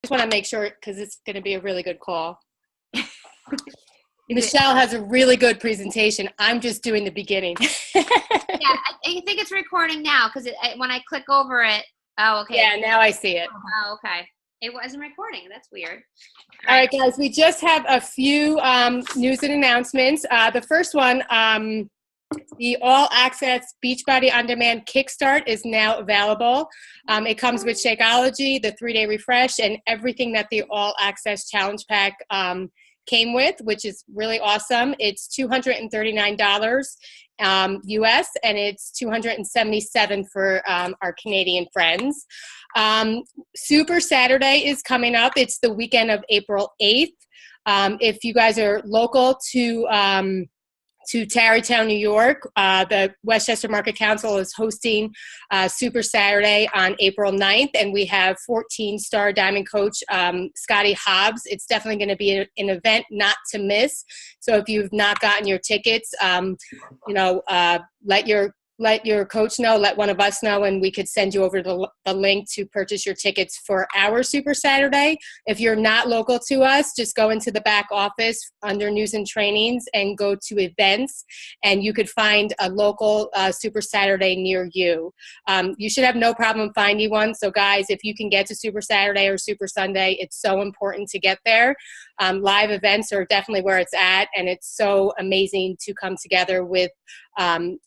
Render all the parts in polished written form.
just want to make sure because it's going to be a really good call. Michelle has a really good presentation. I'm just doing the beginning. Yeah, I think it's recording now because when I click over it, oh, okay. Yeah, now I see it. Oh, okay. It wasn't recording. That's weird. All right, guys, we just have a few news and announcements. The first one, the All Access Beachbody On Demand Kickstart is now available. It comes with Shakeology, the 3-day refresh, and everything that the All Access Challenge Pack came with, which is really awesome. It's $239 US, and it's $277 for our Canadian friends. Super Saturday is coming up. It's the weekend of April 8th. If you guys are local to Tarrytown, New York, the Westchester Market Council is hosting Super Saturday on April 9th, and we have 14 Star Diamond coach Scotty Hobbs. It's definitely going to be an event not to miss. So if you've not gotten your tickets, let your coach know, let one of us know, and we could send you over the link to purchase your tickets for our Super Saturday. If you're not local to us, just go into the back office under news and trainings and go to events, and you could find a local Super Saturday near you. You should have no problem finding one. So guys, if you can get to Super Saturday or Super Sunday, it's so important to get there. Live events are definitely where it's at, and it's so amazing to come together with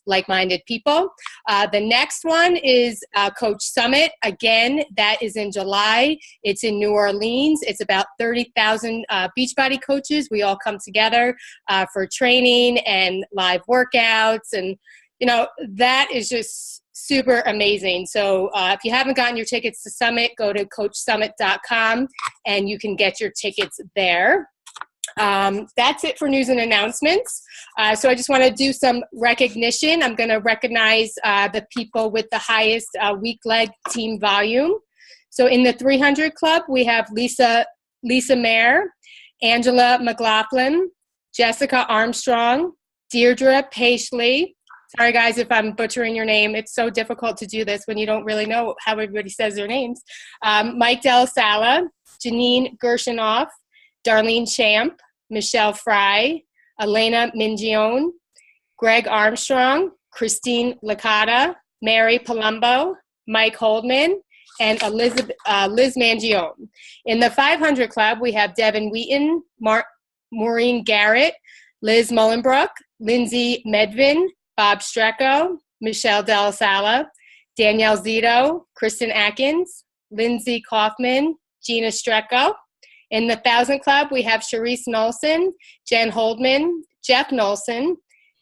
like-minded people. The next one is Coach Summit. Again, that is in July. It's in New Orleans. It's about 30,000 Beachbody coaches. We all come together for training and live workouts, and that is just super amazing. So if you haven't gotten your tickets to Summit, go to coachsummit.com and you can get your tickets there. That's it for news and announcements. So I just want to do some recognition. I'm going to recognize the people with the highest weak leg team volume. So in the 300 club, we have Lisa Mayer, Angela McLaughlin, Jessica Armstrong, Deirdre Paisley. Sorry, guys, if I'm butchering your name. It's so difficult to do this when you don't really know how everybody says their names. Mike DellaSala, Janine Gershinoff, Darlene Champ, Michelle Fry, Elena Mingione, Greg Armstrong, Christine Licata, Mary Palumbo, Mike Holdman, and Liz Mangione. In the 500 club, we have Devin Wheaton, Maureen Garrett, Liz Mullenbrook, Lindsay Medvin, Bob Strecco, Michelle DellaSala, Danielle Zito, Kristen Atkins, Lindsay Kaufman, Gina Strecco. In the 1,000 club, we have Sharice Nolson, Jen Holdman, Jeff Nolson,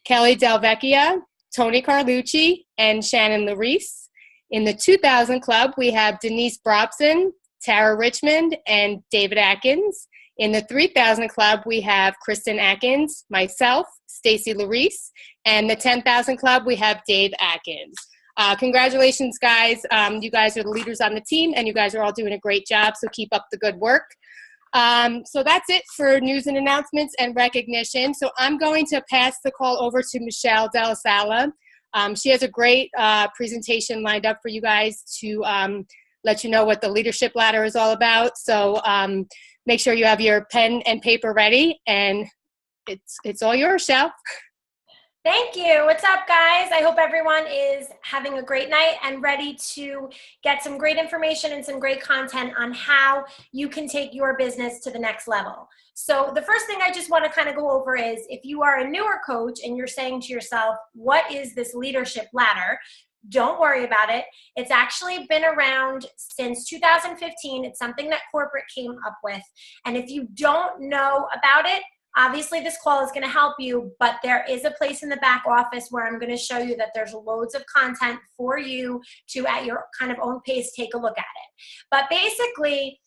Kelly Delvecchia, Tony Carlucci, and Shannon Larice. In the 2,000 club, we have Denise Brobson, Tara Richmond, and David Atkins. In the 3,000 club, we have Kristen Atkins, myself, Stacy Larice, and the 10,000 club, we have Dave Atkins. Congratulations, guys. You guys are the leaders on the team, and you guys are all doing a great job, so keep up the good work. So that's it for news and announcements and recognition. So I'm going to pass the call over to Michelle DellaSala. She has a great presentation lined up for you guys to let you know what the leadership ladder is all about. So make sure you have your pen and paper ready, and it's all yours, Shell. Thank you. What's up, guys? I hope everyone is having a great night and ready to get some great information and some great content on how you can take your business to the next level. So the first thing I just want to kind of go over is, if you are a newer coach and you're saying to yourself, what is this leadership ladder? Don't worry about it. It's actually been around since 2015. It's something that corporate came up with. And if you don't know about it, obviously this call is going to help you, but there is a place in the back office where I'm going to show you that there's loads of content for you to, at your kind of own pace, take a look at it. But basically,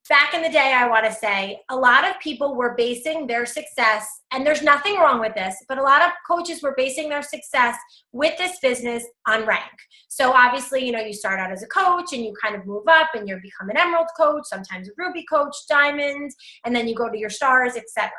back in the day, I want to say, a lot of people were basing their success, and there's nothing wrong with this, but a lot of coaches were basing their success with this business on rank. So obviously, you start out as a coach and you kind of move up and you become an emerald coach, sometimes a ruby coach, diamonds, and then you go to your stars, etc.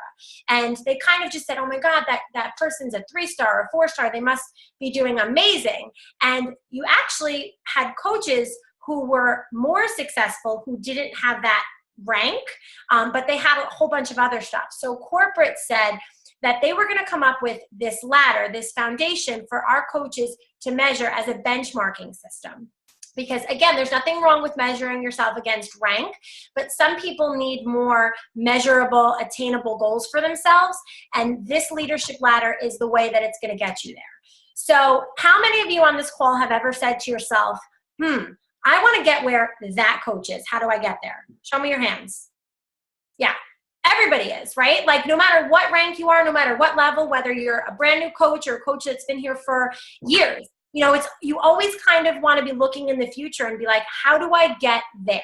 And they kind of just said, oh my God, that person's a 3-star or 4-star. They must be doing amazing. And you actually had coaches who were more successful who didn't have that rank, but they had a whole bunch of other stuff. So corporate said that they were going to come up with this ladder, this foundation for our coaches to measure as a benchmarking system. Because again, there's nothing wrong with measuring yourself against rank, but some people need more measurable, attainable goals for themselves. And this leadership ladder is the way that it's going to get you there. So how many of you on this call have ever said to yourself, I want to get where that coach is. How do I get there? Show me your hands. Yeah, everybody is, right? Like no matter what rank you are, no matter what level, whether you're a brand new coach or a coach that's been here for years, you know, you always kind of want to be looking in the future and be like, how do I get there?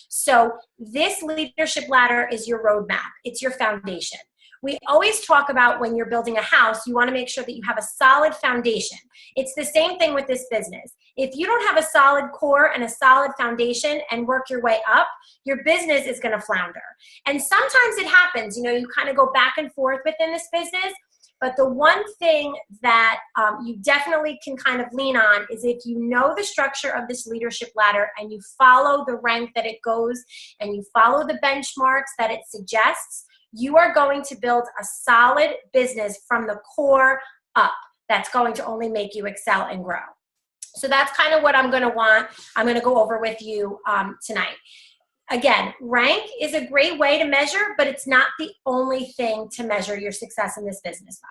So this leadership ladder is your roadmap. It's your foundation. We always talk about when you're building a house, you want to make sure that you have a solid foundation. It's the same thing with this business. If you don't have a solid core and a solid foundation and work your way up, your business is going to flounder. And sometimes it happens, you know, you kind of go back and forth within this business. But the one thing that you definitely can kind of lean on is if you know the structure of this leadership ladder and you follow the rank that it goes and you follow the benchmarks that it suggests, you are going to build a solid business from the core up that's going to only make you excel and grow. So that's kind of what I'm going to go over with you tonight. Again, rank is a great way to measure, but it's not the only thing to measure your success in this business by.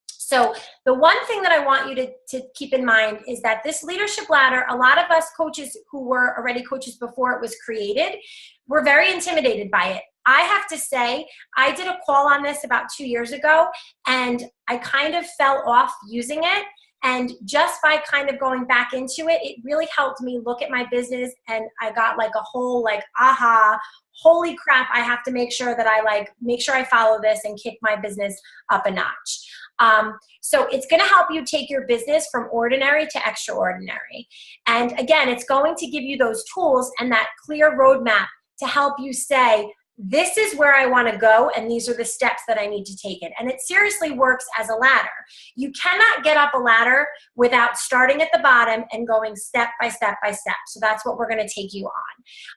So the one thing that I want you to keep in mind is that this leadership ladder, a lot of us coaches who were already coaches before it was created, were very intimidated by it. I have to say, I did a call on this about 2 years ago, and I kind of fell off using it. And just by kind of going back into it, it really helped me look at my business, and I got like a whole like, aha, holy crap, I have to make sure that I follow this and kick my business up a notch. So it's going to help you take your business from ordinary to extraordinary. And again, it's going to give you those tools and that clear roadmap to help you say, this is where I want to go, and these are the steps that I need to take it. And it seriously works as a ladder. You cannot get up a ladder without starting at the bottom and going step by step by step. So that's what we're going to take you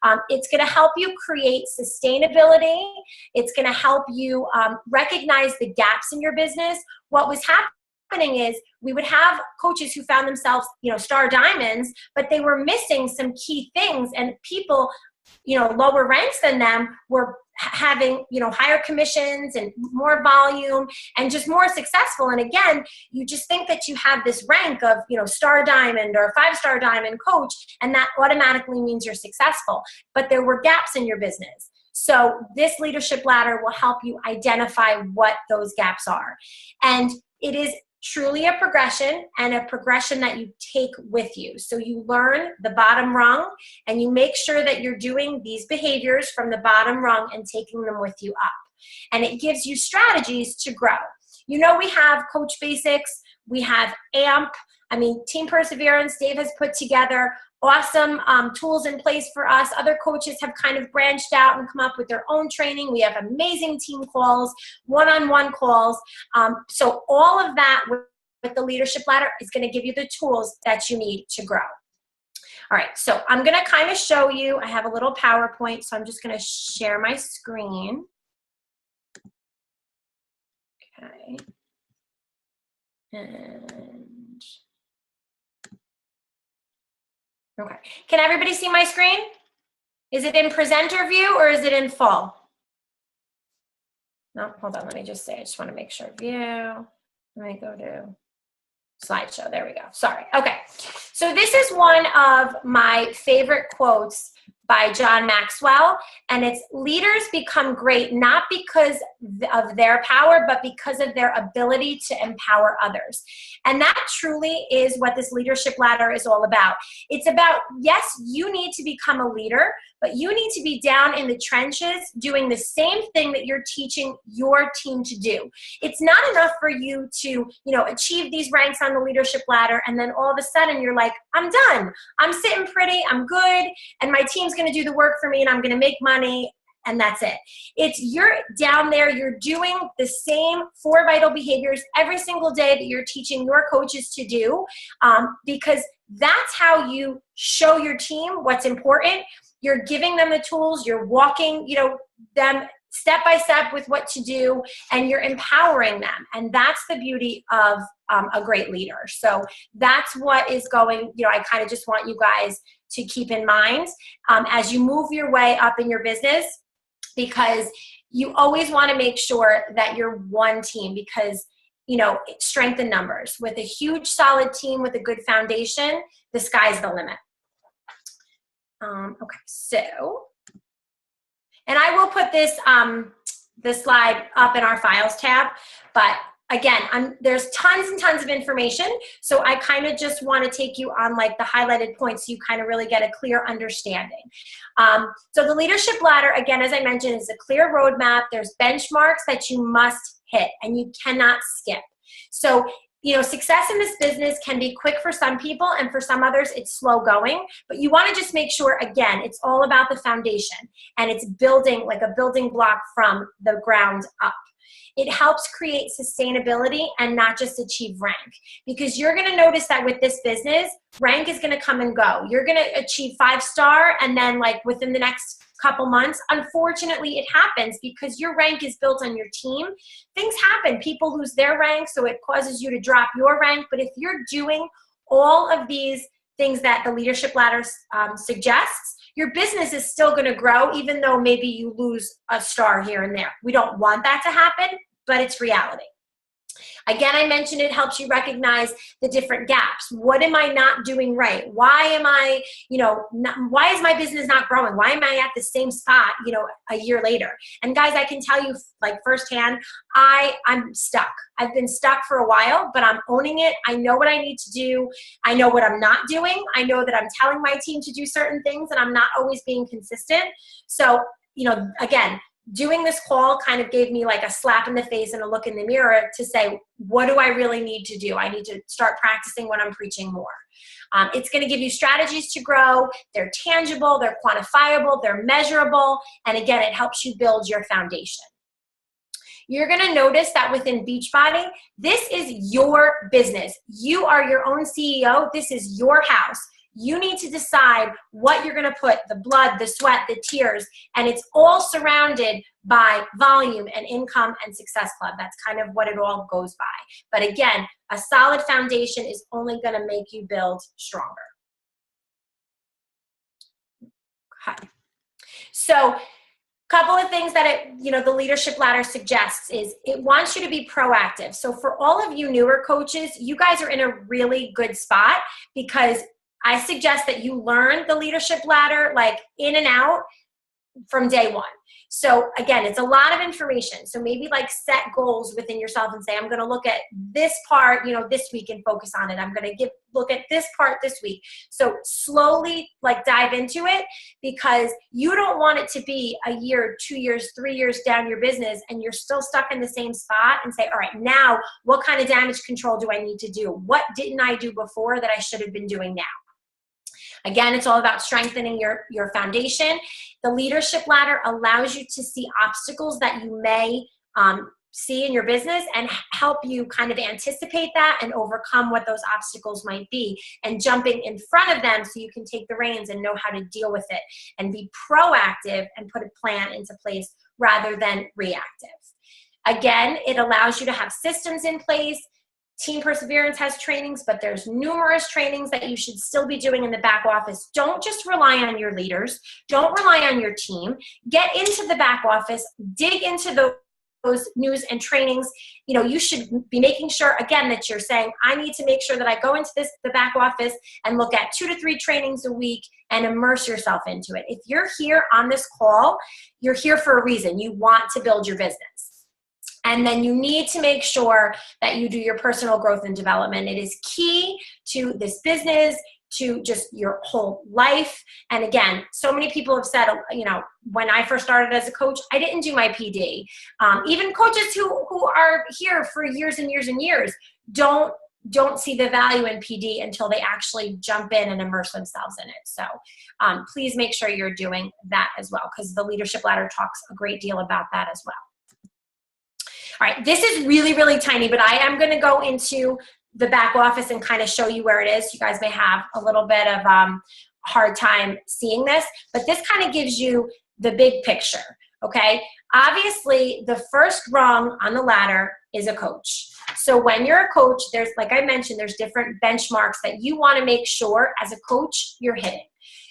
on. It's going to help you create sustainability. It's going to help you recognize the gaps in your business. What was happening is we would have coaches who found themselves, you know, star diamonds, but they were missing some key things, and people, you know, lower ranks than them were having, you know, higher commissions and more volume and just more successful. And again, you just think that you have this rank of, you know, star diamond or 5-star diamond coach, and that automatically means you're successful. But there were gaps in your business. So this leadership ladder will help you identify what those gaps are. And it is truly a progression, and a progression that you take with you. So you learn the bottom rung, and you make sure that you're doing these behaviors from the bottom rung and taking them with you up. And it gives you strategies to grow. You know, we have Coach Basics, we have AMP, Team Perseverance. Dave has put together awesome tools in place for us. Other coaches have kind of branched out and come up with their own training. We have amazing team calls, one-on-one calls. So all of that with the leadership ladder is going to give you the tools that you need to grow. All right, so I'm going to kind of show you. I have a little PowerPoint, so I'm just going to share my screen. Okay. And okay. Can everybody see my screen? Is it in presenter view or is it in full? No, hold on. Let me just say, I just want to make sure. View. Let me go to slideshow. There we go. Sorry. Okay. So this is one of my favorite quotes by John Maxwell, and it's leaders become great not because of their power, but because of their ability to empower others. And that truly is what this leadership ladder is all about. It's about, yes, you need to become a leader, but you need to be down in the trenches doing the same thing that you're teaching your team to do. It's not enough for you to, achieve these ranks on the leadership ladder, and then all of a sudden you're like, I'm done. I'm sitting pretty, I'm good, and my team's going to do the work for me, and I'm going to make money, and that's it. It's you're down there, you're doing the same 4 vital behaviors every single day that you're teaching your coaches to do, because that's how you show your team what's important. You're giving them the tools, you're walking, them step by step with what to do, and you're empowering them. And that's the beauty of a great leader. So that's what is going, I kind of just want you guys to keep in mind as you move your way up in your business, because you always want to make sure that you're one team, because strength in numbers. With a huge solid team with a good foundation, the sky's the limit. Okay, so, and I will put this slide up in our files tab, but again, there's tons and tons of information, so I kind of just want to take you on like the highlighted points so you kind of really get a clear understanding. So the leadership ladder, again, as I mentioned, is a clear roadmap. There's benchmarks that you must hit and you cannot skip. So success in this business can be quick for some people, and for some others, it's slow going. But you want to just make sure, again, it's all about the foundation, and it's building like a building block from the ground up. It helps create sustainability and not just achieve rank, because you're going to notice that with this business, rank is going to come and go. You're going to achieve 5-star, and then like within the next couple months, unfortunately, it happens because your rank is built on your team. Things happen. People lose their rank, so it causes you to drop your rank. But if you're doing all of these things that the leadership ladder suggests, your business is still going to grow, even though maybe you lose a star here and there. We don't want that to happen, but it's reality. Again, I mentioned it helps you recognize the different gaps. What am I not doing right? Why am I, why is my business not growing? Why am I at the same spot, a year later? And guys, I can tell you like firsthand, I'm stuck. I've been stuck for a while, but I'm owning it. I know what I need to do. I know what I'm not doing. I know that I'm telling my team to do certain things and I'm not always being consistent. So, again, doing this call kind of gave me like a slap in the face and a look in the mirror to say, what do I really need to do? I need to start practicing what I'm preaching more. It's going to give you strategies to grow. They're tangible, they're quantifiable, they're measurable. And again, it helps you build your foundation. You're going to notice that within Beachbody, this is your business. You are your own CEO. This is your house. You need to decide what you're going to put, the blood, the sweat, the tears, and it's all surrounded by volume and income and Success Club. That's kind of what it all goes by. But again, a solid foundation is only going to make you build stronger. Okay. So, couple of things that the leadership ladder suggests is it wants you to be proactive. So for all of you newer coaches, you guys are in a really good spot, because I suggest that you learn the leadership ladder like in and out from day one. So again, it's a lot of information. So maybe like set goals within yourself and say, I'm going to look at this part, this week and focus on it. I'm going to look at this part this week. So slowly like dive into it, because you don't want it to be a year, 2 years, 3 years down your business and you're still stuck in the same spot and say, all right, now what kind of damage control do I need to do? What didn't I do before that I should have been doing now? Again, it's all about strengthening your foundation. The leadership ladder allows you to see obstacles that you may see in your business and help you kind of anticipate that and overcome what those obstacles might be, and jumping in front of them so you can take the reins and know how to deal with it and be proactive and put a plan into place rather than reactive. Again, it allows you to have systems in place. Team Perseverance has trainings, but there's numerous trainings that you should still be doing in the back office. Don't just rely on your leaders. Don't rely on your team. Get into the back office. Dig into those news and trainings. You should be making sure, again, that you're saying, I need to make sure that I go into the back office and look at 2 to 3 trainings a week and immerse yourself into it. If you're here on this call, you're here for a reason. You want to build your business. And then you need to make sure that you do your personal growth and development. It is key to this business, to just your whole life. And again, so many people have said, when I first started as a coach, I didn't do my PD. Even coaches who are here for years and years and years don't don't see the value in PD until they actually jump in and immerse themselves in it. So please make sure you're doing that as well, because the Leadership Ladder talks a great deal about that as well. All right, this is really, really tiny, but I am going to go into the back office and kind of show you where it is. You guys may have a little bit of hard time seeing this, but this kind of gives you the big picture, okay? Obviously, the first rung on the ladder is a coach. So when you're a coach, there's, like I mentioned, there's different benchmarks that you want to make sure as a coach you're hitting.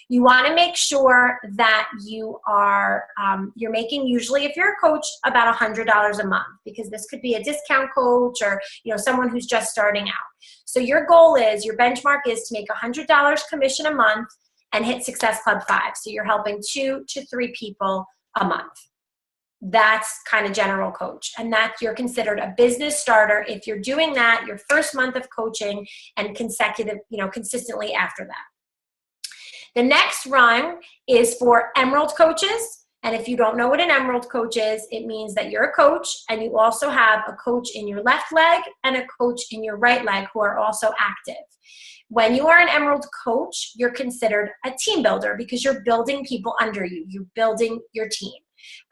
You want to make sure that you are, you're making, usually if you're a coach, about $100 a month, because this could be a discount coach or, you know, someone who's just starting out. So your goal is, your benchmark is to make $100 commission a month and hit Success Club 5. So you're helping 2 to 3 people a month. That's kind of general coach, and that you're considered a business starter if you're doing that your first month of coaching and consecutive, you know, consistently after that. The next rung is for Emerald coaches. And if you don't know what an Emerald coach is, it means that you're a coach and you also have a coach in your left leg and a coach in your right leg who are also active. When you are an Emerald coach, you're considered a team builder because you're building people under you. You're building your team,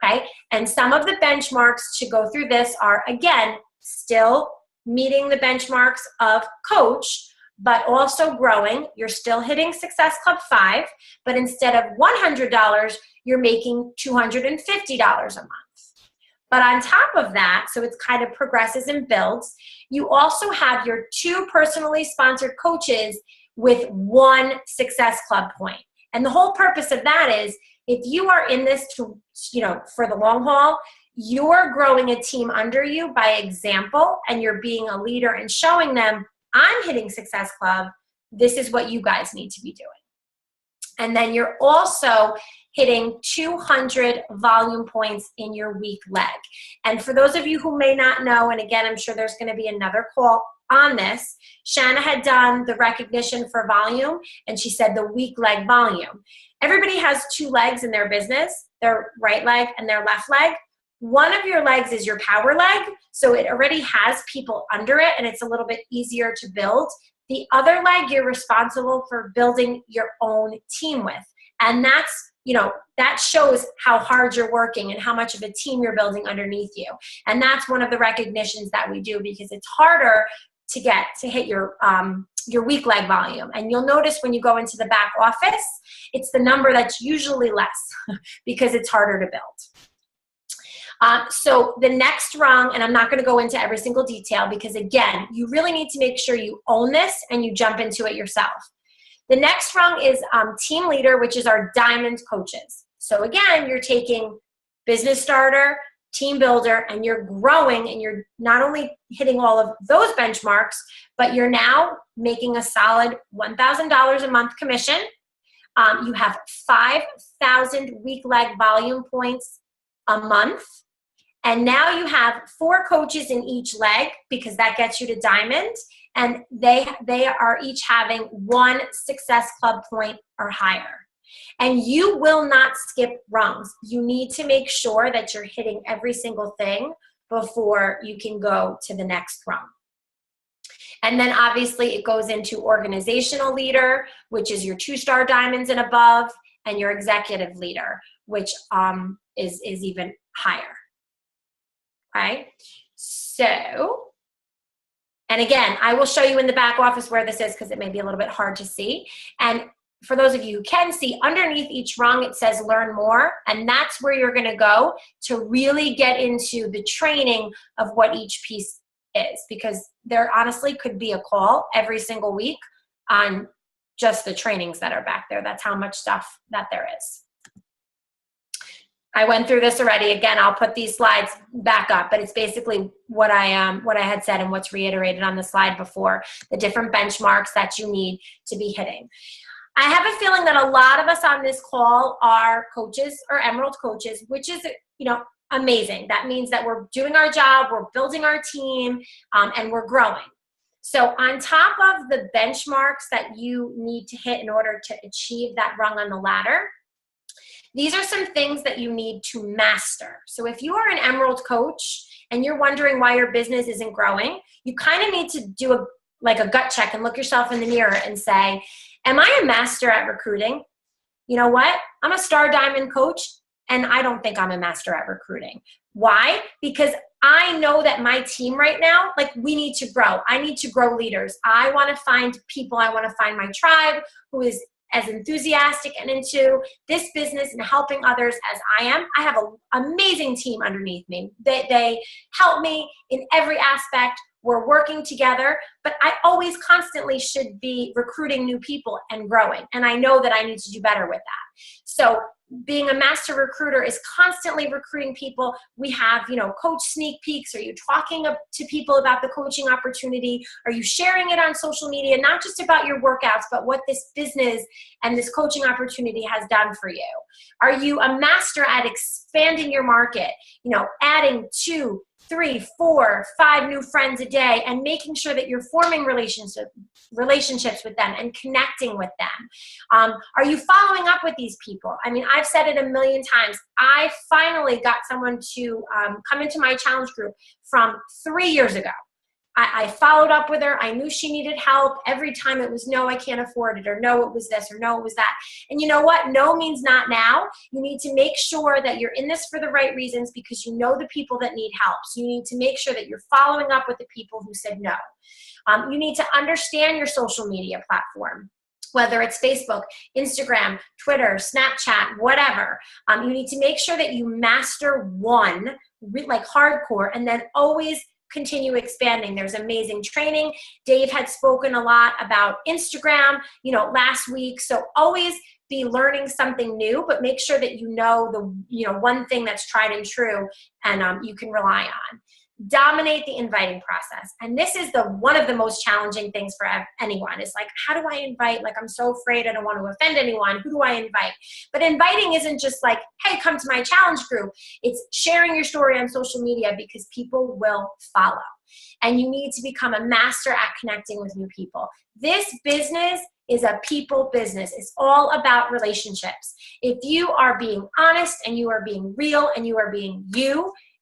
okay? And some of the benchmarks to go through this are, again, still meeting the benchmarks of coach, but also growing. You're still hitting Success Club 5, but instead of $100, you're making $250 a month. But on top of that, so it's kind of progresses and builds, you also have your 2 personally sponsored coaches with 1 Success Club point. And the whole purpose of that is, if you are in this to, you know, for the long haul, you're growing a team under you by example, and you're being a leader and showing them, I'm hitting Success Club, this is what you guys need to be doing. And then you're also hitting 200 volume points in your weak leg. And for those of you who may not know, and again, I'm sure there's going to be another call on this, Shanna had done the recognition for volume, and she said the weak leg volume. Everybody has 2 legs in their business, their right leg and their left leg. One of your legs is your power leg, so it already has people under it, and it's a little bit easier to build. The other leg, you're responsible for building your own team with. And that's, you know, that shows how hard you're working and how much of a team you're building underneath you. And that's one of the recognitions that we do, because it's harder to get to hit your weak leg volume. And you'll notice when you go into the back office, it's the number that's usually less because it's harder to build. So the next rung, and I'm not going to go into every single detail because, again, you really need to make sure you own this and you jump into it yourself. The next rung is team leader, which is our diamond coaches. So again, you're taking business starter, team builder, and you're growing, and you're not only hitting all of those benchmarks, but you're now making a solid $1,000 a month commission. You have 5,000 weak leg volume points a month. And now you have 4 coaches in each leg, because that gets you to diamond. And they are each having 1 Success Club point or higher. And you will not skip rungs. You need to make sure that you're hitting every single thing before you can go to the next rung. And then obviously it goes into organizational leader, which is your 2-star diamonds and above, and your executive leader, which is even higher. Okay, so, and again, I will show you in the back office where this is because it may be a little bit hard to see. And for those of you who can see, underneath each rung it says learn more, and that's where you're going to go to really get into the training of what each piece is, because there honestly could be a call every single week on just the trainings that are back there. That's how much stuff that there is. I went through this already. Again, I'll put these slides back up, but it's basically what I had said and what's reiterated on the slide before, the different benchmarks that you need to be hitting. I have a feeling that a lot of us on this call are coaches or Emerald coaches, which is, you know, amazing. That means that we're doing our job, we're building our team, and we're growing. So on top of the benchmarks that you need to hit in order to achieve that rung on the ladder, these are some things that you need to master. So if you are an Emerald coach and you're wondering why your business isn't growing, you kind of need to do like a gut check and look yourself in the mirror and say, am I a master at recruiting? You know what? I'm a Star Diamond coach, and I don't think I'm a master at recruiting. Why? Because I know that my team right now, like, we need to grow. I need to grow leaders. I want to find people. I want to find my tribe who is as enthusiastic and into this business and helping others as I am. I have an amazing team underneath me. They help me in every aspect. We're working together, but I always constantly should be recruiting new people and growing. And I know that I need to do better with that. So being a master recruiter is constantly recruiting people. We have, coach sneak peeks. Are you talking to people about the coaching opportunity? Are you sharing it on social media? Not just about your workouts, but what this business and this coaching opportunity has done for you. Are you a master at expanding your market? Adding 2, 3, 4, 5 new friends a day and making sure that you're forming relationships with them and connecting with them. Are you following up with these people? I mean, I've said it a million times. I finally got someone to come into my challenge group from 3 years ago. I followed up with her. I knew she needed help. Every time it was, no, I can't afford it, or no, it was this, or no, it was that. And you know what? No means not now. You need to make sure that you're in this for the right reasons, because you know the people that need help. So you need to make sure that you're following up with the people who said no. You need to understand your social media platform, whether it's Facebook, Instagram, Twitter, Snapchat, whatever. You need to make sure that you master one, like hardcore, and then always continue expanding. There's amazing training. Dave had spoken a lot about Instagram, last week. So always be learning something new, but make sure that you know the, one thing that's tried and true and you can rely on. Dominate the inviting process. And this is one of the most challenging things for anyone. It's like, how do I invite? Like, I'm so afraid. I don't want to offend anyone. Who do I invite? But inviting isn't just like, hey, come to my challenge group. It's sharing your story on social media, because people will follow. And you need to become a master at connecting with new people. This business is a people business. It's all about relationships. If you are being honest and you are being real and you are being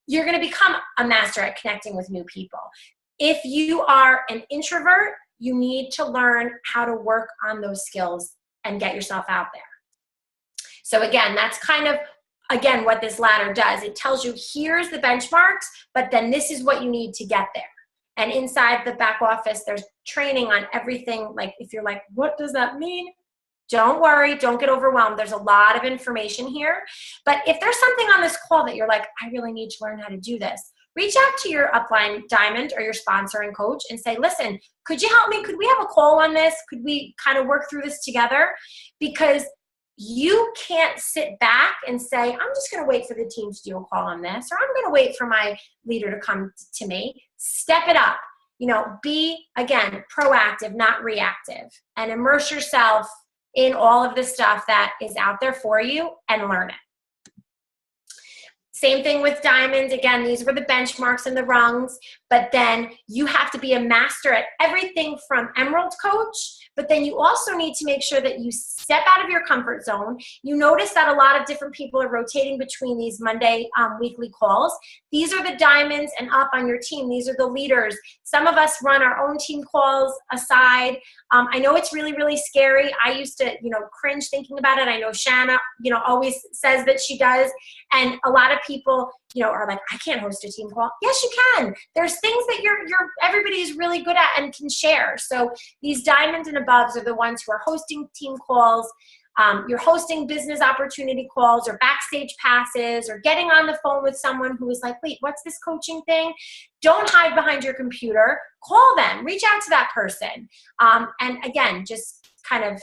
you're going to become a master at connecting with new people. If you are an introvert, you need to learn how to work on those skills and get yourself out there. So again, that's kind of, what this ladder does. It tells you, here's the benchmarks, but then this is what you need to get there. And inside the back office, there's training on everything. Like, if you're like, what does that mean? Don't worry, don't get overwhelmed. There's a lot of information here. But if there's something on this call that you're like, I really need to learn how to do this, reach out to your upline diamond or your sponsor and coach and say, listen, could you help me? Could we have a call on this? Could we kind of work through this together? Because you can't sit back and say, I'm just going to wait for the team to do a call on this, or I'm going to wait for my leader to come to me. Step it up. Be, again, proactive, not reactive, and immerse yourself in all of the stuff that is out there for you and learn it. Same thing with diamonds. Again, these were the benchmarks and the rungs, but then you have to be a master at everything from Emerald Coach, but then you also need to make sure that you step out of your comfort zone. You notice that a lot of different people are rotating between these Monday weekly calls. These are the diamonds and up on your team. These are the leaders. Some of us run our own team calls aside. I know it's really, really scary. I used to, cringe thinking about it. I know Shanna, always says that she does. And a lot of people, are like, I can't host a team call. Yes, you can. There's things that everybody's really good at and can share. So these diamonds and aboves are the ones who are hosting team calls. You're hosting business opportunity calls or backstage passes or getting on the phone with someone who is like, wait, what's this coaching thing? Don't hide behind your computer. Call them. Reach out to that person. And again, just kind of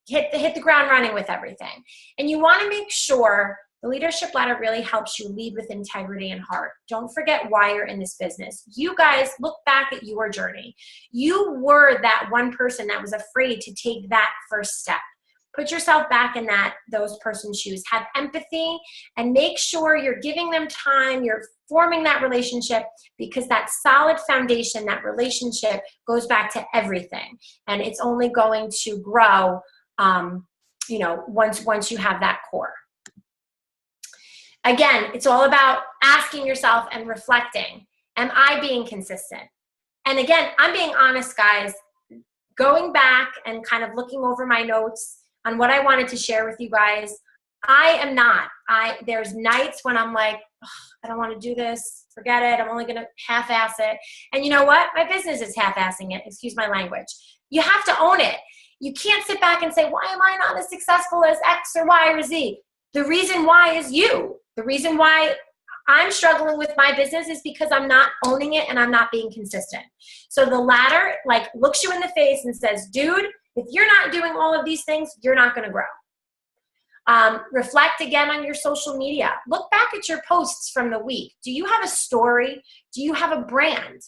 hit the ground running with everything. And you want to make sure the leadership ladder really helps you lead with integrity and heart. Don't forget why you're in this business. You guys, look back at your journey. You were that one person that was afraid to take that first step. Put yourself back in those person's shoes. Have empathy and make sure you're giving them time. You're forming that relationship, because that solid foundation, that relationship goes back to everything. And it's only going to grow, once you have that core. Again, it's all about asking yourself and reflecting. Am I being consistent? And again, I'm being honest, guys, going back and kind of looking over my notes on what I wanted to share with you guys. I am not. There's nights when I'm like, I don't want to do this. Forget it. I'm only going to half-ass it. And you know what? My business is half-assing it. Excuse my language. You have to own it. You can't sit back and say, why am I not as successful as X or Y or Z? The reason why is you. The reason why I'm struggling with my business is because I'm not owning it and I'm not being consistent. So the ladder like looks you in the face and says, dude, if you're not doing all of these things, you're not going to grow. Reflect again on your social media. Look back at your posts from the week. Do you have a story? Do you have a brand?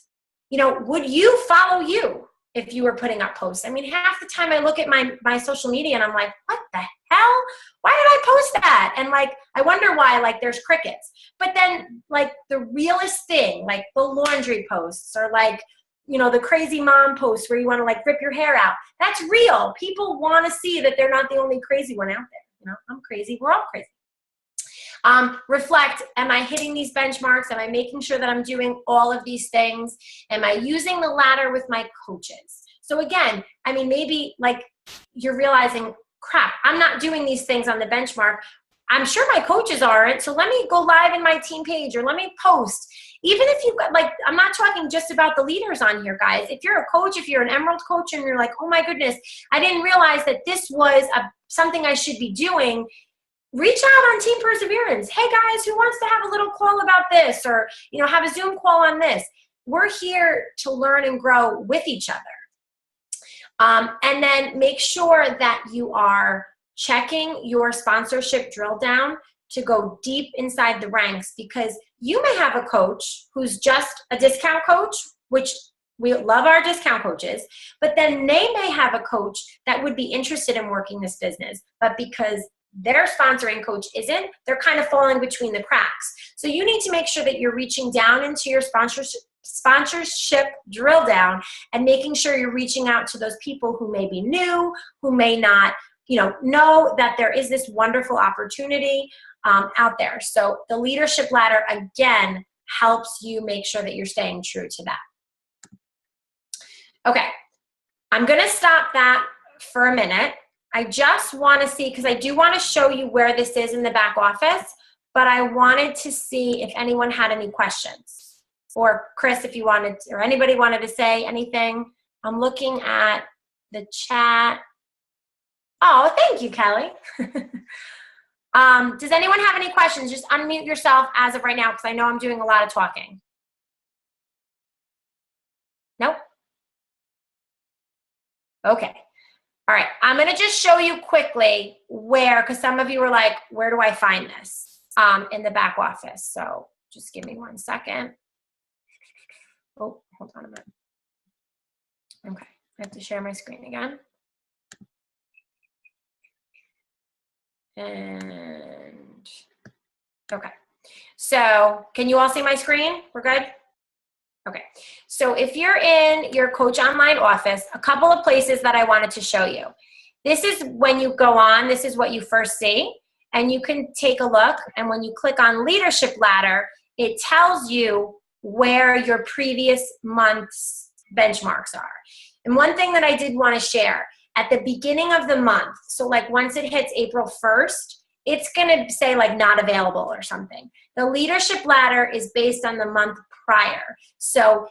You know, would you follow you if you were putting up posts? I mean, half the time I look at my social media and I'm like, what the hell? Why did I post that? And like, I wonder why, like there's crickets. But then like the realest thing, like the laundry posts or like, you know, the crazy mom posts where you want to like rip your hair out. That's real. People want to see that they're not the only crazy one out there. You know, I'm crazy. We're all crazy. Reflect. Am I hitting these benchmarks? Am I making sure that I'm doing all of these things? Am I using the ladder with my coaches? So again, I mean, maybe like you're realizing, crap, I'm not doing these things on the benchmark. I'm sure my coaches aren't. So let me go live in my team page or let me post. Even if you've got like, I'm not talking just about the leaders on here, guys. If you're a coach, if you're an Emerald coach and you're like, oh my goodness, I didn't realize that this was something I should be doing. Reach out on Team Perseverance. Hey guys, who wants to have a little call about this? Or, you know, have a Zoom call on this. We're here to learn and grow with each other. And then make sure that you are checking your sponsorship drill down to go deep inside the ranks, because you may have a coach who's just a discount coach, which we love our discount coaches, but then they may have a coach that would be interested in working this business, but because their sponsoring coach isn't, they're kind of falling between the cracks. So you need to make sure that you're reaching down into your sponsorship drill down and making sure you're reaching out to those people who may be new, who may not, know that there is this wonderful opportunity out there. So the leadership ladder, again, helps you make sure that you're staying true to that. Okay, I'm going to stop that for a minute. I just want to see, because I do want to show you where this is in the back office, but I wanted to see if anyone had any questions. Or Chris, if you wanted, or anybody wanted to say anything. I'm looking at the chat. Oh, thank you, Kelly. Does anyone have any questions? Just unmute yourself as of right now, because I know I'm doing a lot of talking. Nope. Okay. All right. I'm going to just show you quickly where, because some of you were like, where do I find this in the back office? So just give me 1 second. Oh, hold on a minute. Okay. I have to share my screen again. And okay. So can you all see my screen? We're good? Okay. So if you're in your Coach Online office, a couple of places that I wanted to show you. This is when you go on, this is what you first see, and you can take a look. And when you click on Leadership Ladder, it tells you where your previous month's benchmarks are. And one thing that I did want to share, at the beginning of the month, so like once it hits April 1st, it's going to say like not available or something. The leadership ladder is based on the month prior. So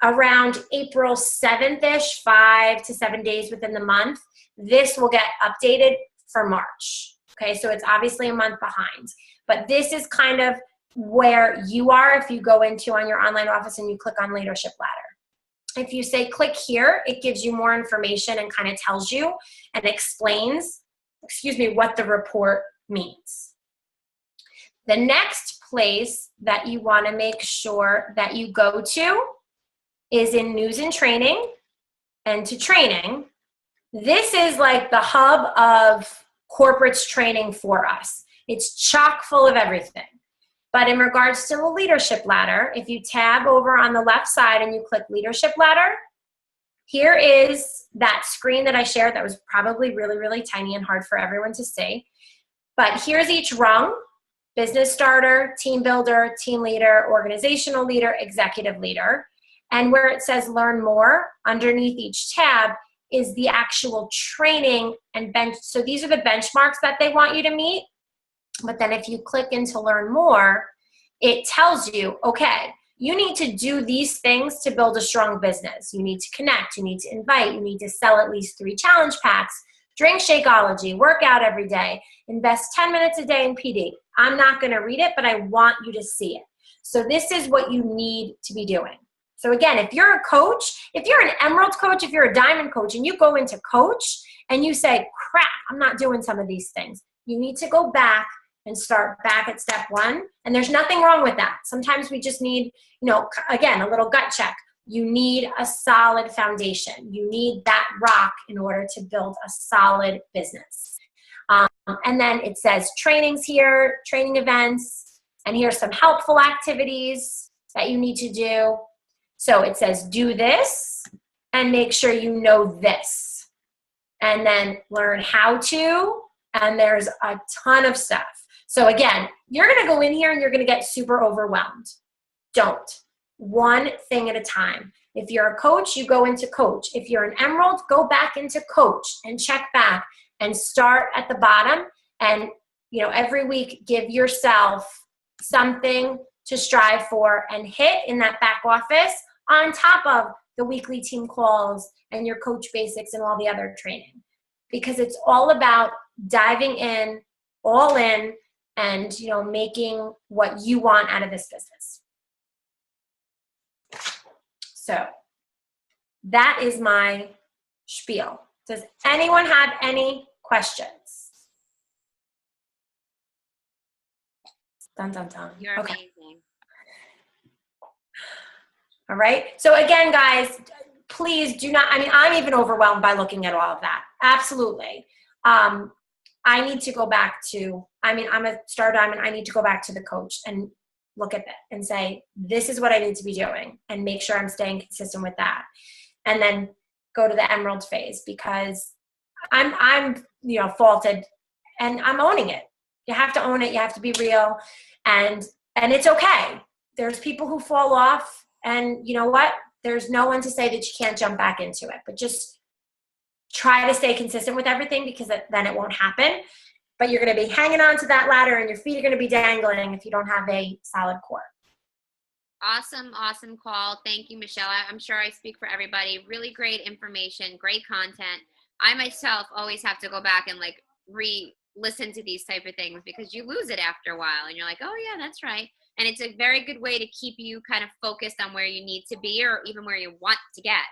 around April 7th-ish, 5 to 7 days within the month, this will get updated for March. Okay, so it's obviously a month behind. But this is kind of where you are if you go into on your online office and you click on Leadership Ladder. If you say click here, it gives you more information and kind of tells you and explains, what the report means. The next place that you want to make sure that you go to is in News and Training and to Training. This is like the hub of corporate's training for us. It's chock full of everything. But in regards to the leadership ladder, if you tab over on the left side and you click leadership ladder, here is that screen that I shared that was probably really, really tiny and hard for everyone to see. But here's each rung: business starter, team builder, team leader, organizational leader, executive leader. And where it says learn more, underneath each tab is the actual training and bench. So these are the benchmarks that they want you to meet. But then if you click into learn more, it tells you, okay, you need to do these things to build a strong business. You need to connect, you need to invite, you need to sell at least 3 challenge packs, drink Shakeology, work out every day, invest 10 minutes a day in PD. I'm not gonna read it, but I want you to see it. So this is what you need to be doing. So again, if you're a coach, if you're an Emerald coach, if you're a Diamond coach, and you go into coach and you say, crap, I'm not doing some of these things, you need to go back and start back at step 1. And there's nothing wrong with that. Sometimes we just need, again, a little gut check. You need a solid foundation. You need that rock in order to build a solid business. And then it says trainings here, training events, and here's some helpful activities that you need to do. So it says do this and make sure you know this. And then learn how to, and there's a ton of stuff. So again, you're gonna go in here and you're gonna get super overwhelmed. Don't. One thing at a time. If you're a coach, you go into coach. If you're an Emerald, go back into coach and check back and start at the bottom. And every week, give yourself something to strive for and hit in that back office on top of the weekly team calls and your coach basics and all the other training. Because it's all about diving in, all in, and making what you want out of this business. So that is my spiel. Does anyone have any questions? Dun, dun, dun. You're amazing. All right. So again, guys, please do not, I'm even overwhelmed by looking at all of that. Absolutely. I need to go back to, I'm a Star Diamond. I need to go back to the coach and look at it and say, this is what I need to be doing, and make sure I'm staying consistent with that. And then go to the Emerald phase, because I'm faulted, and I'm owning it. You have to own it. You have to be real, and it's okay. There's people who fall off, and you know what? There's no one to say that you can't jump back into it, but just try to stay consistent with everything, because then it won't happen. But you're going to be hanging on to that ladder, and your feet are going to be dangling if you don't have a solid core. Awesome call. Thank you, Michelle. I'm sure I speak for everybody. Really great information, great content. I myself always have to go back and re-listen to these type of things, because you lose it after a while and you're like, oh yeah, that's right. And it's a very good way to keep you kind of focused on where you need to be, or even where you want to get.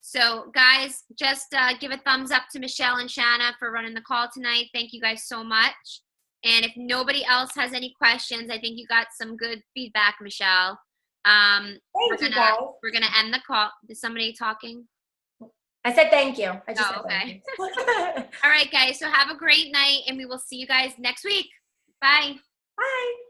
So guys, just give a thumbs up to Michelle and Shanna for running the call tonight. Thank you guys so much. And if nobody else has any questions, I think you got some good feedback, Michelle. Thank you, guys. We're gonna end the call. Is somebody talking? I said thank you. I just said okay. Thank you. All right, guys. So have a great night, and we will see you guys next week. Bye. Bye.